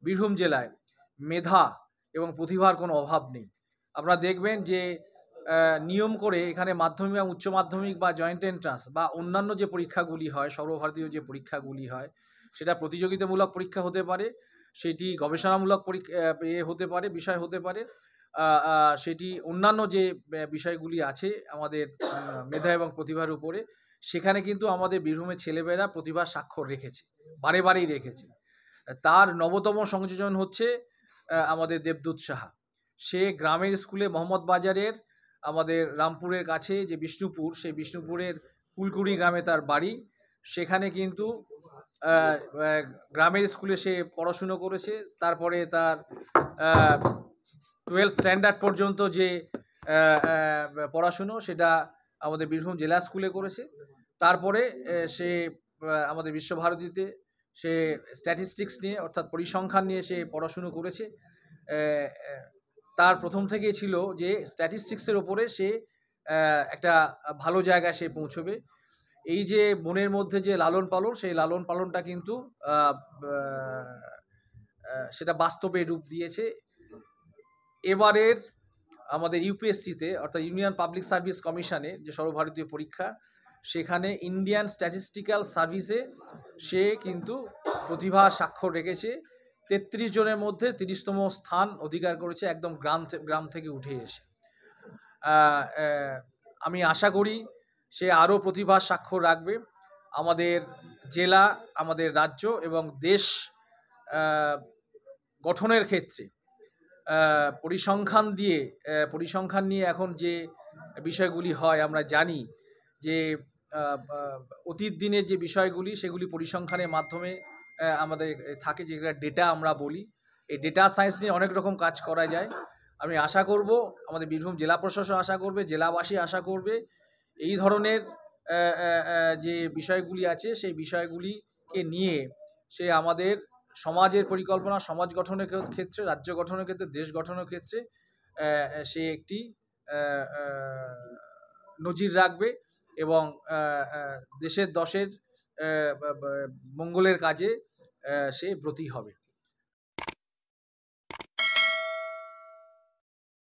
বীরভূম জেলায় মেধা এবং প্রতিভার কোনো অভাব নেই। আপনারা দেখবেন যে নিয়ম করে এখানে মাধ্যমিক এবং উচ্চ মাধ্যমিক বা জয়েন্ট এন্ট্রান্স বা অন্যান্য যে পরীক্ষাগুলি হয়, সর্বভারতীয় যে পরীক্ষাগুলি হয়, সেটা প্রতিযোগিতামূলক পরীক্ষা হতে পারে, সেটি গবেষণামূলক হতে পারে, বিষয় হতে পারে, আ আ সেটি অন্যান্য যে বিষয়গুলি আছে আমাদের মেধা এবং প্রতিভার উপরে, সেখানে কিন্তু আমাদের বীরভূমের ছেলেমেয়েরা প্রতিভার স্বাক্ষর রেখেছে, বারেই রেখেছে। তার নবতম সংযোজন হচ্ছে আমাদের দেবদূত সাহা। সে গ্রামের স্কুলে মোহাম্মদ বাজারের আমাদের রামপুরের কাছে যে বিষ্ণুপুর, সেই বিষ্ণুপুরের কুলকুড়ি গ্রামে তার বাড়ি। সেখানে কিন্তু আ আ গ্রামের স্কুলে সে পড়াশুনো করেছে। তারপরে তার আ 12th স্ট্যান্ডার্ড পর্যন্ত যে আ আ পড়াশুনো সেটা আমাদের বীরভূম জেলা স্কুলে করেছে। তারপরে সে আমাদের বিশ্বভারতীতে সে স্ট্যাটিস্টিক্স নিয়ে অর্থাৎ পরিসংখ্যান নিয়ে সে পড়াশুনো করেছে। তার প্রথম থেকেই ছিল যে স্ট্যাটিস্টিক্সের ওপরে সে একটা ভালো জায়গায় সে পৌঁছবে। এই যে মনের মধ্যে যে লালন পালন, সেই লালন পালনটা কিন্তু সেটা বাস্তবে রূপ দিয়েছে। এবারের আমাদের ইউপিএসসিতে অর্থাৎ ইউনিয়ন পাবলিক সার্ভিস কমিশনে যে সর্বভারতীয় পরীক্ষা, সেখানে ইন্ডিয়ান স্ট্যাটিস্টিক্যাল সার্ভিসে সে কিন্তু প্রতিভার স্বাক্ষর রেখেছে। ৩৩ জনের মধ্যে ৩০তম স্থান অধিকার করেছে, একদম গ্রাম থেকে উঠে এসে। আমি আশা করি সে আরও প্রতিভার স্বাক্ষর রাখবে। আমাদের জেলা, আমাদের রাজ্য এবং দেশ গঠনের ক্ষেত্রে পরিসংখ্যান নিয়ে এখন যে বিষয়গুলি হয়, আমরা জানি যে অতীত দিনের যে বিষয়গুলি সেগুলি পরিসংখ্যানের মাধ্যমে আমাদের থাকে, যেগুলো ডেটা আমরা বলি। এই ডেটা সায়েন্স নিয়ে অনেক রকম কাজ করা যায়। আমি আশা করব, আমাদের বীরভূম জেলা প্রশাসন আশা করবে, জেলাবাসী আশা করবে, এই ধরনের যে বিষয়গুলি আছে সেই বিষয়গুলিকে নিয়ে সে আমাদের সমাজের পরিকল্পনা, সমাজ গঠনের ক্ষেত্রে, রাজ্য গঠনের ক্ষেত্রে, দেশ গঠনের ক্ষেত্রে সে একটি নজির রাখবে এবং দেশের দশের মঙ্গলের কাজে সে ব্রতী হবে।